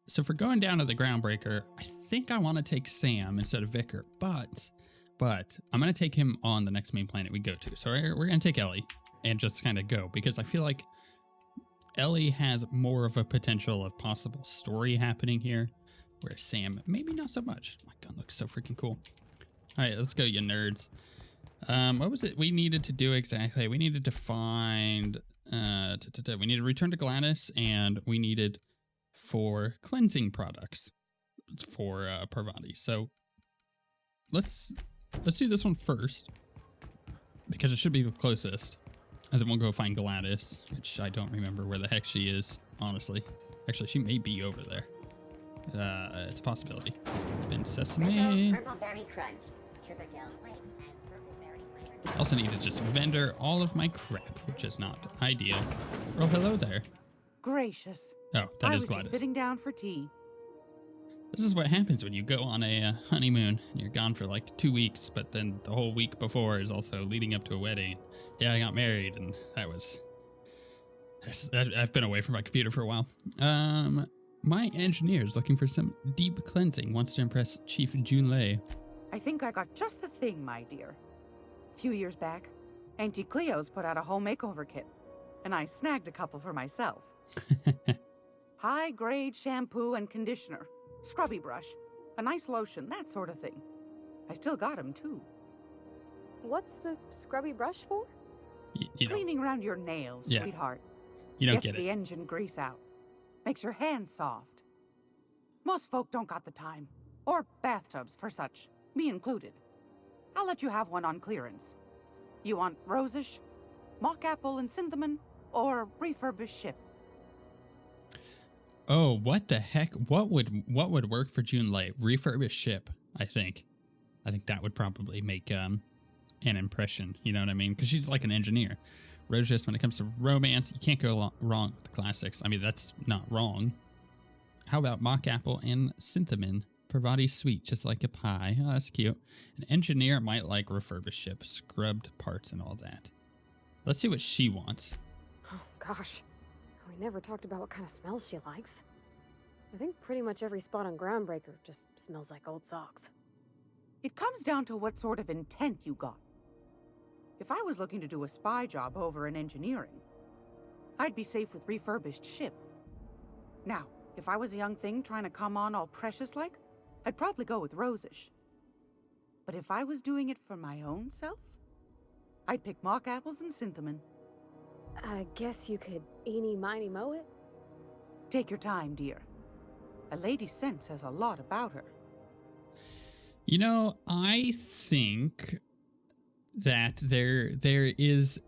So for going down to the Groundbreaker, I think I want to take Sam instead of Vicar, but I'm going to take him on the next main planet we go to. So we're going to take Ellie and just kind of go, because I feel like Ellie has more of a potential of possible story happening here, where Sam, maybe not so much. My gun looks so freaking cool. All right, let's go, you nerds. What was it we needed to do exactly? We needed to find, we needed to return to Gladys, and we needed 4 cleansing products for Parvati. So let's do this one first, because it should be the closest. And then we'll go find Gladys, which I don't remember where the heck she is, honestly. Actually, she may be over there. It's a possibility. Been sesame. I also need to just vendor all of my crap, which is not ideal. Oh, hello there. Gracious. Oh, that is Gladys. I was just sitting down for tea. This is what happens when you go on a honeymoon and you're gone for like 2 weeks, but then the whole week before is also leading up to a wedding. Yeah, I got married, and I've been away from my computer for a while. My engineer is looking for some deep cleansing, wants to impress Chief Junlei. I think I got just the thing, my dear. A few years back, Auntie Cleo's put out a home makeover kit, and I snagged a couple for myself. High-grade shampoo and conditioner, scrubby brush, a nice lotion, that sort of thing. I still got them, too. What's the scrubby brush for? Cleaning around your nails, sweetheart. You don't Gets get it. the engine grease out. Makes your hands soft. Most folk don't got the time. Or bathtubs for such, me included. I'll let you have one on clearance. You want rosish, mock apple and cinnamon, or refurbished ship? Oh, what the heck? What would work for Junlei? Refurbished ship, I think. I think that would probably make an impression, you know what I mean? Because she's like an engineer. Rosish, when it comes to romance, you can't go wrong with the classics. I mean, that's not wrong. How about mock apple and cinnamon? Parvati sweet, just like a pie. Oh, that's cute. An engineer might like refurbished ship, scrubbed parts and all that. Let's see what she wants. Oh, gosh. We never talked about what kind of smells she likes. I think pretty much every spot on Groundbreaker just smells like old socks. It comes down to what sort of intent you got. If I was looking to do a spy job over in engineering, I'd be safe with refurbished ship. Now, if I was a young thing trying to come on all precious-like, I'd probably go with rosish. But if I was doing it for my own self, I'd pick mock apples and cinnamon. I guess you could eeny, miny, moe it? Take your time, dear. A lady's scent says a lot about her. You know, I think that there's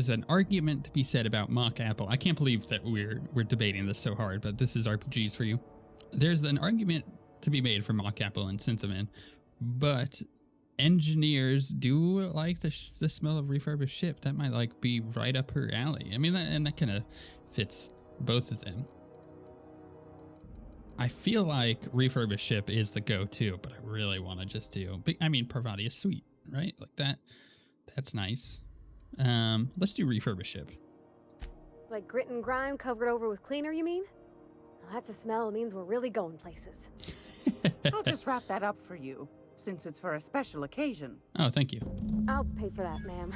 an argument to be said about mock apple. I can't believe that we're debating this so hard, but this is RPGs for you. There's an argument to be made for mock apple and cinnamon, but engineers do like the smell of refurbished ship. That might like be right up her alley. I mean, that kind of fits both of them. I feel like refurbished ship is the go-to, but I really want to just do. I mean, Parvati is sweet, right? Like that. That's nice. Let's do refurbished ship. Like grit and grime covered over with cleaner, you mean? Well, that's a smell that means we're really going places. I'll just wrap that up for you, since it's for a special occasion. Oh, thank you. I'll pay for that, ma'am.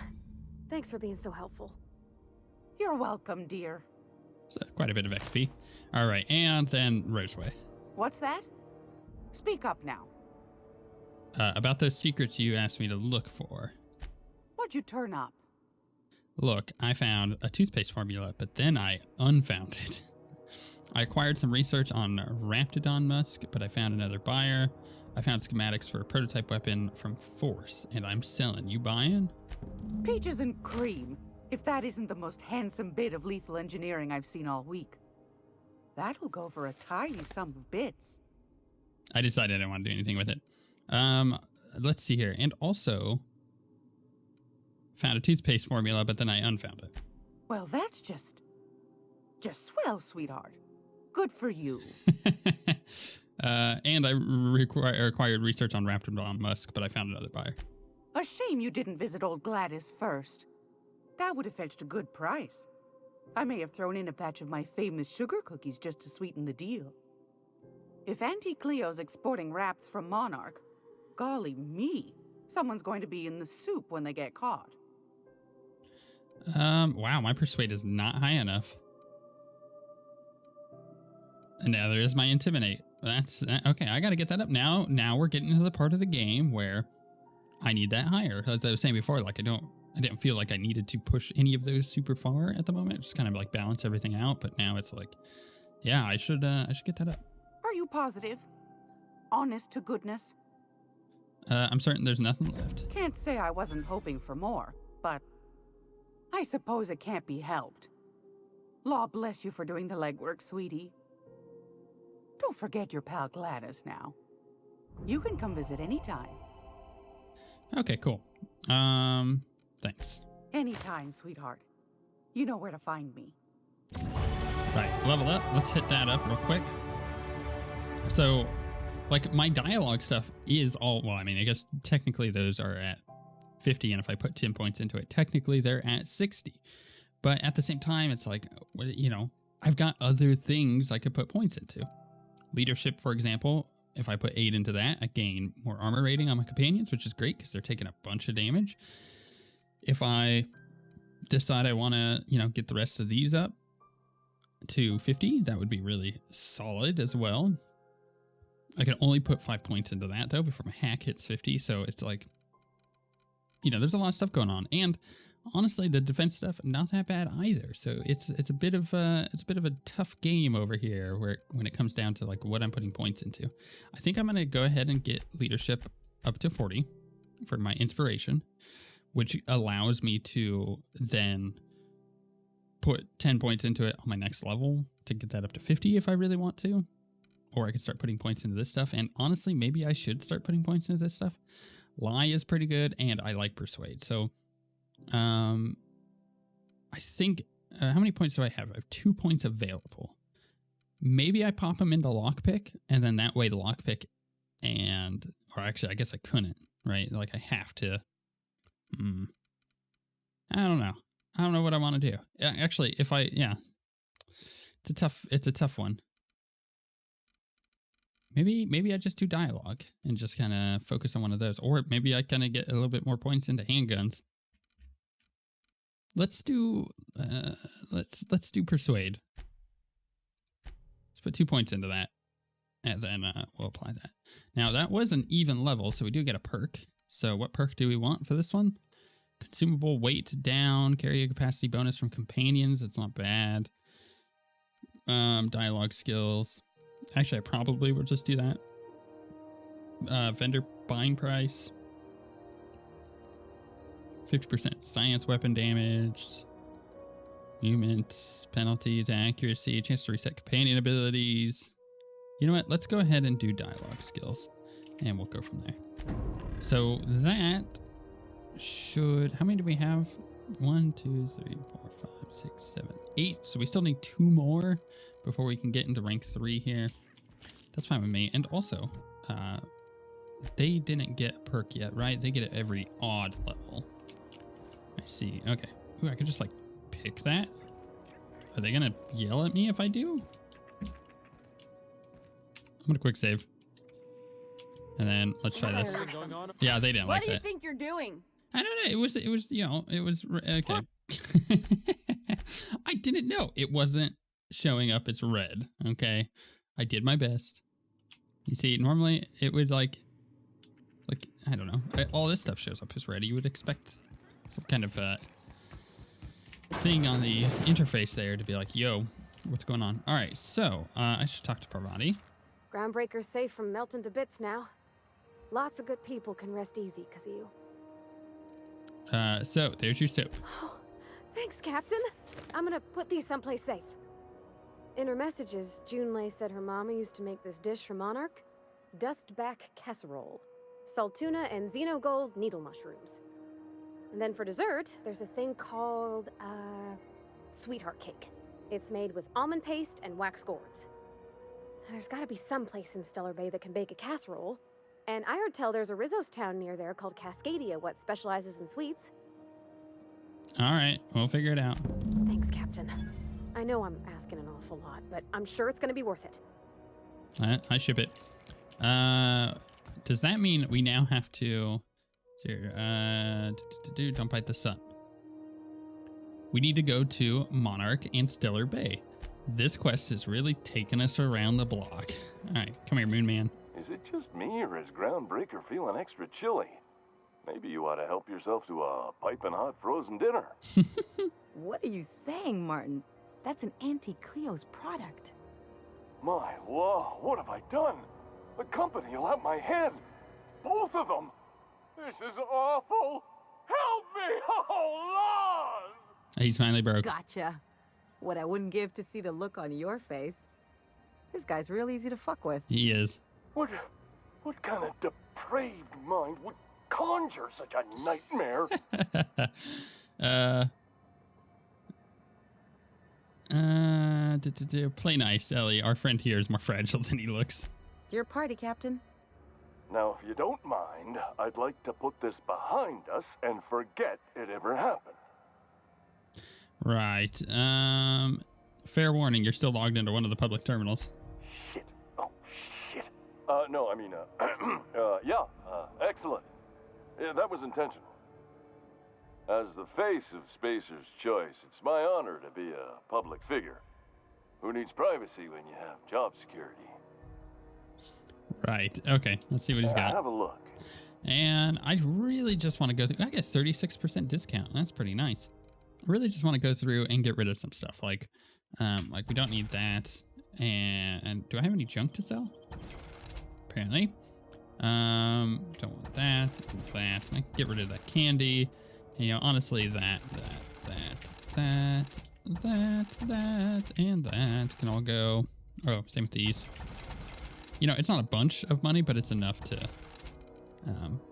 Thanks for being so helpful. You're welcome, dear. So quite a bit of XP. All right, and then Roseway. What's that? Speak up now. About those secrets you asked me to look for. What'd you turn up? Look, I found a toothpaste formula, but then I unfound it. I acquired some research on Raptidon musk, but I found another buyer. I found schematics for a prototype weapon from Force, and I'm selling. You buying? Peaches and cream, if that isn't the most handsome bit of lethal engineering I've seen all week. That'll go for a tidy sum of bits. I decided I didn't want to do anything with it. Let's see here. And also found a toothpaste formula, but then I unfound it. Well, that's just swell, sweetheart. Good for you. And I acquired research on Raptidon musk, but I found another buyer. A shame you didn't visit old Gladys first. That would have fetched a good price. I may have thrown in a batch of my famous sugar cookies just to sweeten the deal. If Auntie Cleo's exporting wraps from Monarch, golly me, someone's going to be in the soup when they get caught. Wow, my persuade is not high enough. And now there is my intimidate. That's okay. I got to get that up now. Now we're getting to the part of the game where I need that higher. As I was saying before, like I didn't feel like I needed to push any of those super far at the moment. Just kind of like balance everything out. But now it's like, yeah, I should get that up. Are you positive? Honest to goodness? I'm certain there's nothing left. Can't say I wasn't hoping for more, but I suppose it can't be helped. Law bless you for doing the legwork, sweetie. Don't forget your pal Gladys now. You can come visit anytime. Okay, cool. Thanks. Anytime, sweetheart. You know where to find me. Right, level up. Let's hit that up real quick. So, like, my dialogue stuff is all, well, I mean, I guess technically those are at 50, and if I put 10 points into it, technically they're at 60. But at the same time, it's like, you know, I've got other things I could put points into. Leadership, for example, if I put 8 into that, I gain more armor rating on my companions, which is great because they're taking a bunch of damage. If I decide I want to, you know, get the rest of these up to 50, that would be really solid as well. I can only put 5 points into that, though, before my hack hits 50, so it's like, you know, there's a lot of stuff going on. And honestly, the defense stuff, not that bad either. So it's a bit of a tough game over here when it comes down to like what I'm putting points into. I think I'm going to go ahead and get leadership up to 40 for my inspiration, which allows me to then put 10 points into it on my next level to get that up to 50 if I really want to. Or I could start putting points into this stuff. And honestly, maybe I should start putting points into this stuff. Lie is pretty good, and I like Persuade. So, I think, how many points do I have? I have 2 points available. Maybe I pop them into Lockpick, and then that way the Lockpick or actually, I guess I couldn't, right? Like, I have to, I don't know. I don't know what I want to do. Actually, it's a tough one. Maybe I just do dialogue and just kind of focus on one of those. Or maybe I kind of get a little bit more points into handguns. Let's do Persuade. Let's put 2 points into that. And then we'll apply that. Now that was an even level, so we do get a perk. So what perk do we want for this one? Consumable weight down, carry a capacity bonus from companions. It's not bad. Dialogue skills. Actually, I probably will just do that. Vendor buying price. 50% science weapon damage. Movement, penalty to accuracy, chance to reset companion abilities. You know what? Let's go ahead and do dialogue skills. And we'll go from there. So that should... How many do we have? 1, 2, 3, 4, 5, 6, 7, 8. So we still need 2 more before we can get into rank 3 here. That's fine with me. And also, they didn't get perk yet, right? They get it every odd level. I see. Okay. Ooh, I could just like pick that. Are they gonna yell at me if I do? I'm gonna quick save. And then let's try this. Yeah, they didn't like that. What do you think you're doing? I don't know. It was, you know, it was, okay. I didn't know. It wasn't showing up as red, okay? I did my best. You see, normally it would like, I don't know. All this stuff shows up as red. You would expect some kind of thing on the interface there to be like, yo, what's going on? All right, so I should talk to Parvati. Groundbreaker's safe from melting to bits now. Lots of good people can rest easy because of you. So there's your soap. Oh, thanks, Captain. I'm gonna put these someplace safe. In her messages, Junlei said her mama used to make this dish for Monarch. Dustback casserole. Salt tuna and xenogold needle mushrooms. And then for dessert, there's a thing called, sweetheart cake. It's made with almond paste and wax gourds. There's gotta be some place in Stellar Bay that can bake a casserole. And I heard tell there's a Rizzo's town near there called Cascadia what specializes in sweets. All right, we'll figure it out. Thanks, Captain. I know I'm asking an awful lot, but I'm sure it's gonna be worth it. I ship it. Does that mean we now have to... Don't bite the sun. We need to go to Monarch and Stellar Bay. This quest is really taking us around the block. All right, come here, Moon Man. Is it just me, or is Groundbreaker feeling extra chilly? Maybe you ought to help yourself to a piping hot frozen dinner. What are you saying, Martin? That's an Auntie Cleo's product. My law, what have I done? The company will have my head. Both of them. This is awful. Help me! Oh, Laws! He's finally broke. Gotcha. What I wouldn't give to see the look on your face. This guy's real easy to fuck with. He is. What kind of depraved mind would conjure such a nightmare? Play nice, Ellie. Our friend here is more fragile than he looks. It's your party, Captain. Now, if you don't mind, I'd like to put this behind us and forget it ever happened. Right. Fair warning, you're still logged into one of the public terminals. Shit. Oh, shit. No, I mean, excellent. Yeah, that was intentional. As the face of Spacer's Choice, it's my honor to be a public figure. Who needs privacy when you have job security? Right. Okay. Let's see what he's got. Have a look. And I really just want to go through. I get 36% discount. That's pretty nice. I really just want to go through and get rid of some stuff. Like we don't need that. And do I have any junk to sell? Apparently. Don't want that. That. I can get rid of that candy. And, you know, honestly, that, and that can all go. Oh, same with these. You know, it's not a bunch of money, but it's enough to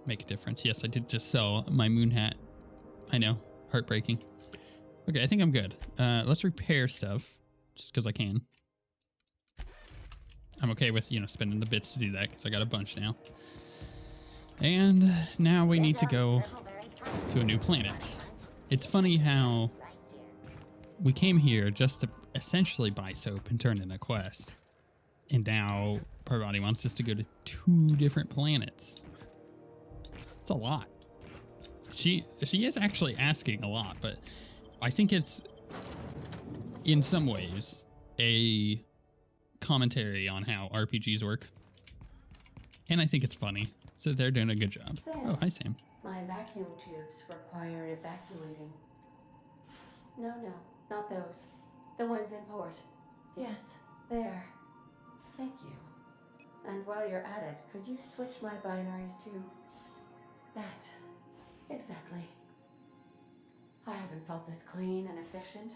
make a difference. Yes, I did just sell my moon hat. I know, heartbreaking. Okay, I think I'm good. Let's repair stuff, just because I can. I'm okay with, you know, spending the bits to do that, because I got a bunch now. And now we need to go to a new planet. It's funny how we came here just to essentially buy soap and turn in a quest. And now Parvati wants us to go to 2 different planets. It's a lot. She is actually asking a lot, but I think it's in some ways a commentary on how RPGs work. And I think it's funny. So they're doing a good job. Sam, oh, hi Sam. My vacuum tubes require evacuating. No, not those. The ones in port. Yes, there. Thank you. And while you're at it, could you switch my binaries to that? Exactly. I haven't felt this clean and efficient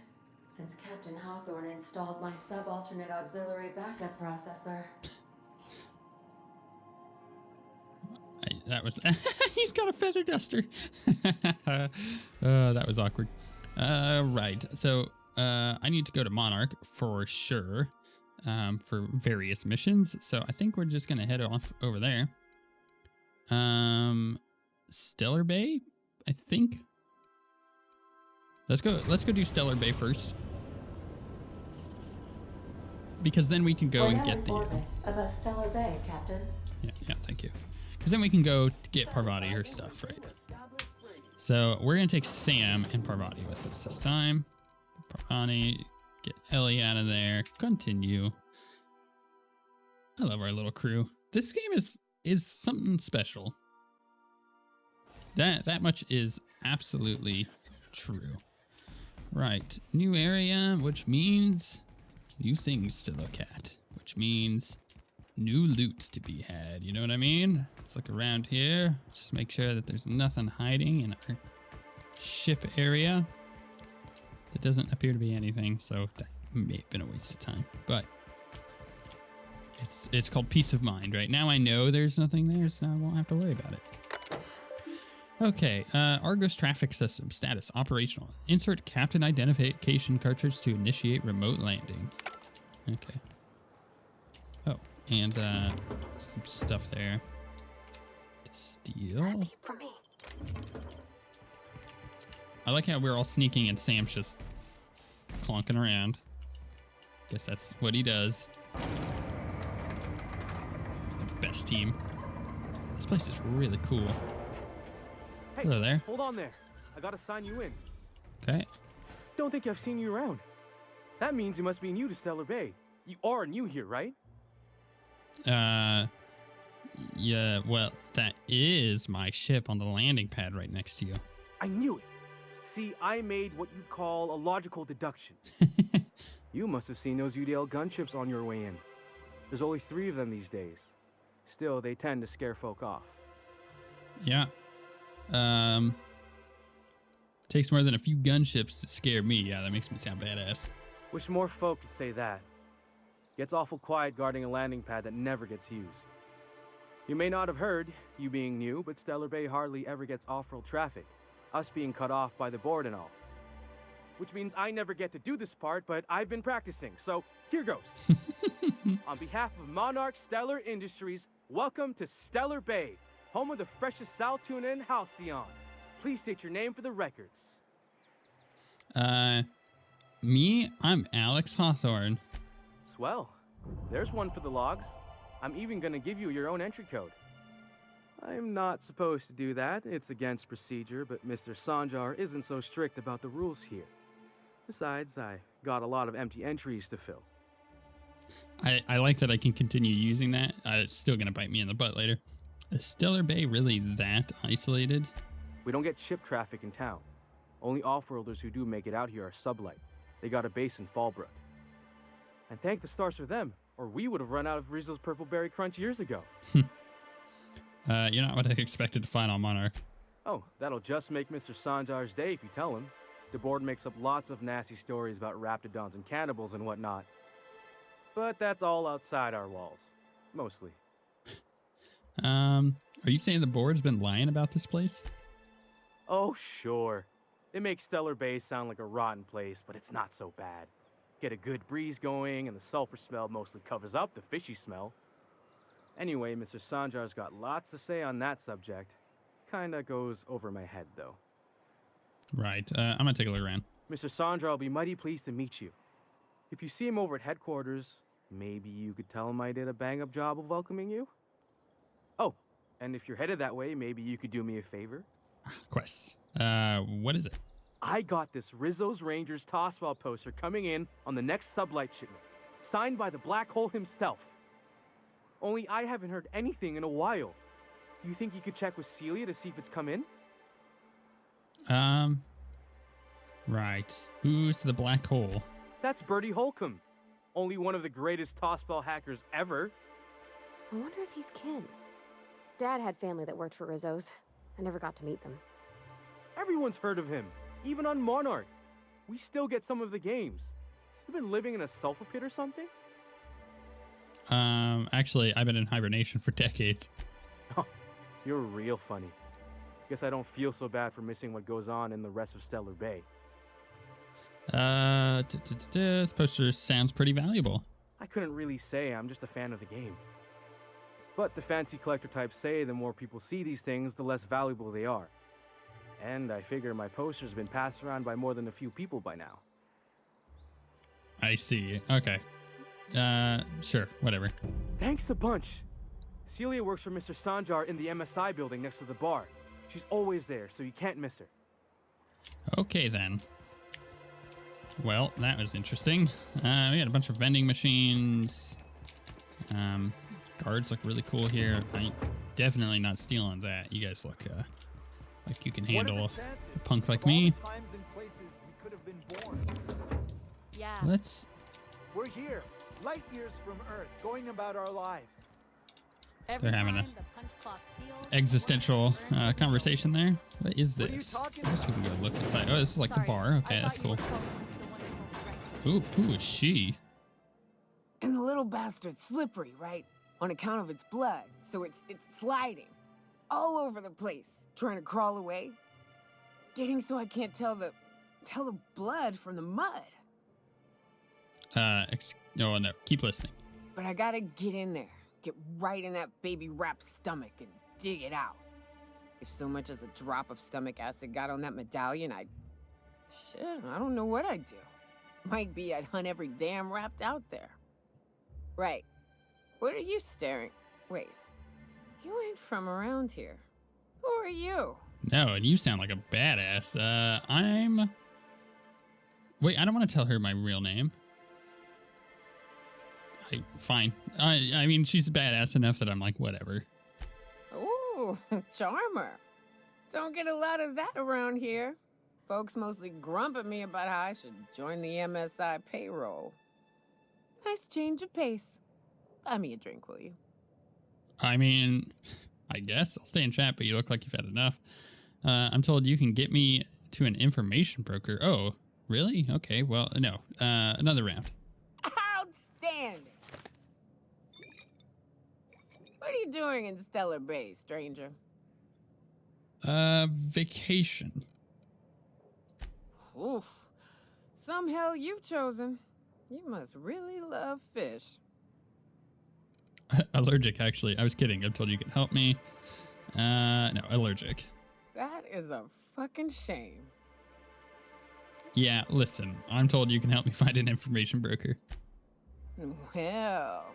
since Captain Hawthorne installed my subalternate auxiliary backup processor. That was he's got a feather duster. That was awkward. Right. So I need to go to Monarch for sure. For various missions. So I think we're just gonna head off over there. Stellar Bay, I think. Let's go do Stellar Bay first. Because then we can go and get the orbit above Stellar Bay, Captain. Yeah, thank you. Because then we can go get Parvati her stuff, right? So we're gonna take Sam and Parvati with us this time. Parvati, get Ellie out of there. Continue. I love our little crew. This game is something special. That much is absolutely true. Right, new area, which means new things to look at, which means new loot to be had. You know what I mean? Let's look around here. Just make sure that there's nothing hiding in our ship area. There doesn't appear to be anything, so that may have been a waste of time, but it's called peace of mind, right? Now I know there's nothing there, so now I won't have to worry about it. Okay, Argos traffic system status operational. Insert captain identification cartridge to initiate remote landing. Okay. Oh, and some stuff there to steal. I like how we're all sneaking and Sam's just clunking around. Guess that's what he does. The best team. This place is really cool. Hey, Hello there. hold on there. I gotta sign you in. Okay. Don't think I've seen you around. That means you must be new to Stellar Bay. You are new here, right? Yeah, well, that is my ship on the landing pad right next to you. I knew it. See, I made what you'd call a logical deduction. You must have seen those UDL gunships on your way in. There's only 3 of them these days. Still, they tend to scare folk off. Yeah. Takes more than a few gunships to scare me. Yeah, that makes me sound badass. Wish more folk could say that. Gets awful quiet guarding a landing pad that never gets used. You may not have heard, you being new, but Stellar Bay hardly ever gets off-world traffic. Us being cut off by the board and all. Which means I never get to do this part, but I've been practicing, so here goes. On behalf of Monarch Stellar Industries, welcome to Stellar Bay, home of the freshest sal tuna and halcyon. Please state your name for the records. Me? I'm Alex Hawthorne. Swell. There's one for the logs. I'm even gonna give you your own entry code. I'm not supposed to do that. It's against procedure, but Mr. Sanjar isn't so strict about the rules here. Besides, I got a lot of empty entries to fill. I like that I can continue using that. It's still going to bite me in the butt later. Is Stellar Bay really that isolated? We don't get ship traffic in town. Only off-worlders who do make it out here are sublight. They got a base in Fallbrook. And thank the stars for them, or we would have run out of Rizzo's Purple Berry Crunch years ago. You're not what I expected to find on Monarch. Oh, that'll just make Mr. Sanjar's day if you tell him. The board makes up lots of nasty stories about raptidons and cannibals and whatnot. But that's all outside our walls. Mostly. Are you saying the board's been lying about this place? Oh, sure. It makes Stellar Bay sound like a rotten place, but it's not so bad. Get a good breeze going, and the sulfur smell mostly covers up the fishy smell. Anyway, Mr. Sanjar's got lots to say on that subject. Kinda goes over my head, though. Right. I'm gonna take a look around. Mr. Sanjar will be mighty pleased to meet you. If you see him over at headquarters, maybe you could tell him I did a bang-up job of welcoming you? Oh, and if you're headed that way, maybe you could do me a favor? Quests. What is it? I got this Rizzo's Rangers Tossball poster coming in on the next sublight shipment, signed by the Black Hole himself. Only I haven't heard anything in a while. You think you could check with Celia to see if it's come in? Right. Who's the Black Hole? That's Bertie Holcomb. Only one of the greatest tossball hackers ever. I wonder if he's kin. Dad had family that worked for Rizzo's. I never got to meet them. Everyone's heard of him, even on Monarch. We still get some of the games. You've been living in a sulfur pit or something? Actually, I've been in hibernation for decades. Oh, you're real funny. Guess I don't feel so bad for missing what goes on in the rest of Stellar Bay. This poster sounds pretty valuable. I couldn't really say, I'm just a fan of the game. But the fancy collector types say the more people see these things, the less valuable they are. And I figure my poster's been passed around by more than a few people by now. I see. Okay. Sure, whatever. Thanks a bunch. Celia works for Mr. Sanjar in the MSI building next to the bar. She's always there, so you can't miss her. Okay, then. Well, that was interesting. We had a bunch of vending machines. Guards look really cool here. I'm definitely not stealing that. You guys look like you can handle a punk like me. Yeah. We're here, light years from Earth, going about our lives. They're having an existential conversation there. What is this? I guess we can go look inside. Oh, this is like the bar. Okay, that's cool. Ooh, who is she? And the little bastard's slippery, right? On account of its blood, so it's sliding all over the place, trying to crawl away. Getting so I can't tell the blood from the mud. No, keep listening. But I gotta get in there, get right in that baby rap's stomach and dig it out. If so much as a drop of stomach acid got on that medallion, I'd Shit, I don't know what I'd do. Might be I'd hunt every damn rapt out there. Right. What are you staring? Wait. You ain't from around here. Who are you? No, and you sound like a badass. Wait, I don't want to tell her my real name. Fine. I mean, she's badass enough that I'm like, whatever. Ooh, charmer. Don't get a lot of that around here. Folks mostly grump at me about how I should join the MSI payroll. Nice change of pace. Buy me a drink, will you? I mean, I guess I'll stay in chat, but you look like you've had enough. I'm told you can get me to an information broker. Oh, really? Okay, well, no. Another round. Outstanding. What are you doing in Stellar Bay, stranger? Vacation. Oof. Some hell you've chosen. You must really love fish. Allergic, actually. I was kidding. I'm told you can help me. No, allergic. That is a fucking shame. Yeah, listen. I'm told you can help me find an information broker. Well.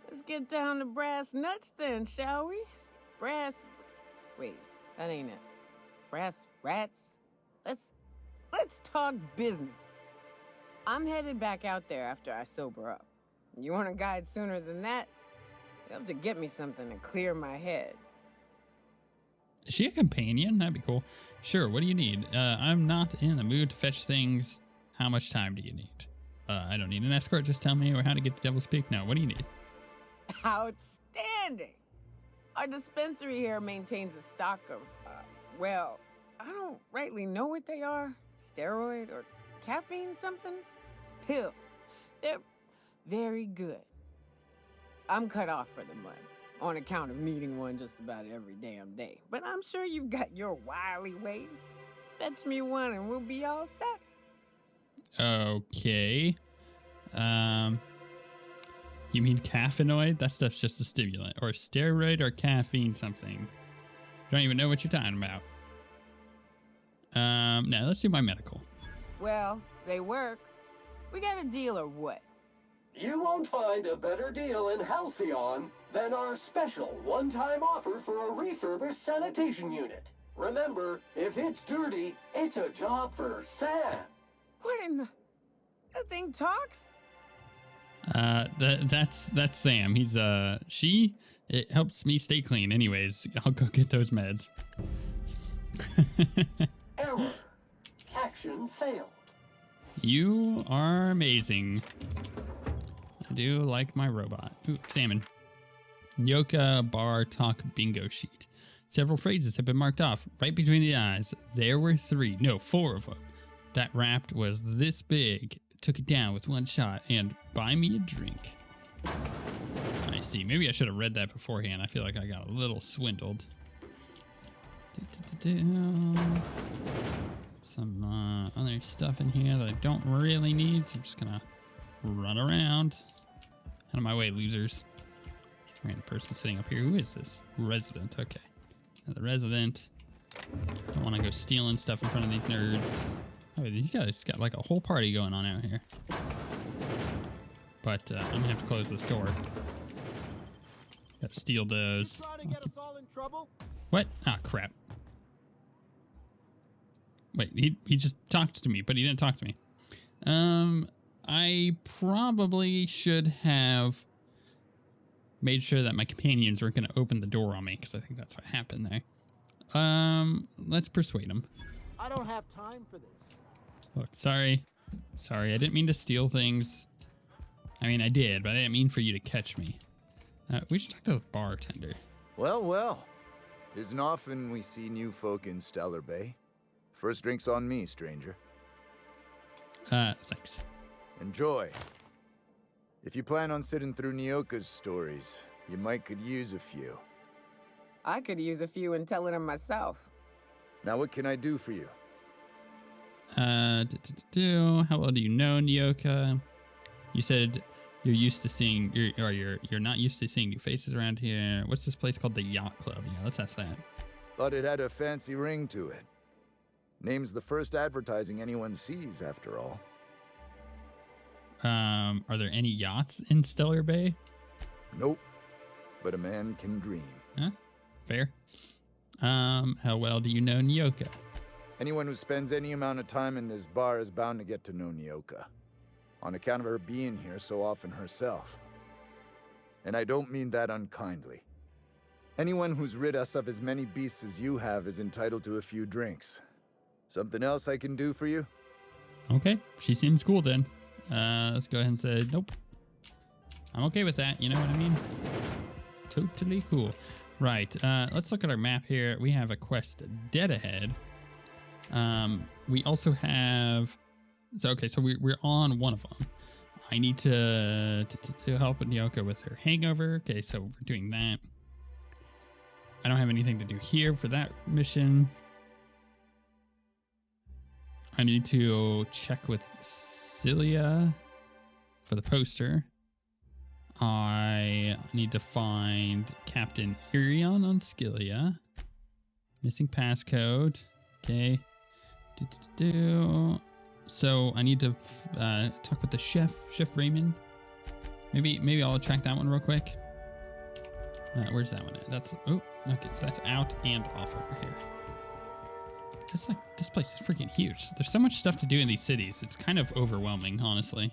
Let's get down to brass nuts then, shall we? Wait, that ain't it. Brass rats? Let's talk business. I'm headed back out there after I sober up. You want a guide sooner than that? You'll have to get me something to clear my head. Is she a companion? That'd be cool. Sure, what do you need? I'm not in the mood to fetch things. How much time do you need? I don't need an escort. Just tell me how to get to Devil's Peak. No, what do you need? Outstanding! Our dispensary here maintains a stock of, well, I don't rightly know what they are. Steroid or caffeine somethings? Pills. They're very good. I'm cut off for the month on account of needing one just about every damn day. But I'm sure you've got your wily ways. Fetch me one and we'll be all set. Okay. You mean caffeinoid? That stuff's just a stimulant. Or steroid or caffeine something. Don't even know what you're talking about. Now let's do my medical. Well, they work. We got a deal or what? You won't find a better deal in Halcyon than our special one-time offer for a refurbished sanitation unit. Remember, if it's dirty, it's a job for Sam. What in the... That thing talks? That's Sam. He's, it helps me stay clean. Anyways, I'll go get those meds. Error. Action failed. You are amazing. I do like my robot. Ooh, salmon. Nyoka bar talk bingo sheet. Several phrases have been marked off right between the eyes. There were 4 of them. That rapt was this big. Took it down with one shot and buy me a drink. I see. Maybe I should have read that beforehand. I feel like I got a little swindled. Some other stuff in here that I don't really need, so I'm just gonna run around. Out of my way, losers. Random person sitting up here. Who is this? Resident. Okay. Now the resident. Don't want to go stealing stuff in front of these nerds. Oh, you guys got like a whole party going on out here. But I'm gonna have to close this door. Gotta steal those. What? Ah, crap. Wait, he just talked to me, but he didn't talk to me. I probably should have made sure that my companions weren't gonna open the door on me, because I think that's what happened there. Let's persuade him. I don't have time for this. Look, sorry, I didn't mean to steal things. I mean, I did, but I didn't mean for you to catch me. We should talk to the bartender. Well. Isn't often we see new folk in Stellar Bay. First drink's on me, stranger. Thanks. Enjoy. If you plan on sitting through Nyoka's stories, you might could use a few. I could use a few and telling them myself. Now what can I do for you? How well do you know Nyoka? You said you're used to seeing, you're not used to seeing new faces around here. What's this place called? The Yacht Club. Yeah, let's ask that. Thought it had a fancy ring to it. Name's the first advertising anyone sees, after all. Are there any yachts in Stellar Bay? Nope. But a man can dream. Huh? Fair. How well do you know Nyoka? Anyone who spends any amount of time in this bar is bound to get to know Nyoka, on account of her being here so often herself. And I don't mean that unkindly. Anyone who's rid us of as many beasts as you have is entitled to a few drinks. Something else I can do for you? Okay, she seems cool then. Let's go ahead and say, nope. I'm okay with that, you know what I mean? Totally cool. Right, let's look at our map here. We have a quest dead ahead. We also have, so we're on one of them. I need to help Nyoka with her hangover. Okay, so we're doing that. I don't have anything to do here for that mission. I need to check with Cilia for the poster. I need to find Captain Irion on Scylla. Missing passcode. Okay. So I need to talk with the chef, Chef Raymond. Maybe I'll track that one real quick. Where's that one at? That's, oh, okay, so that's out and off over here. It's like, this place is freaking huge. There's so much stuff to do in these cities. It's kind of overwhelming, honestly.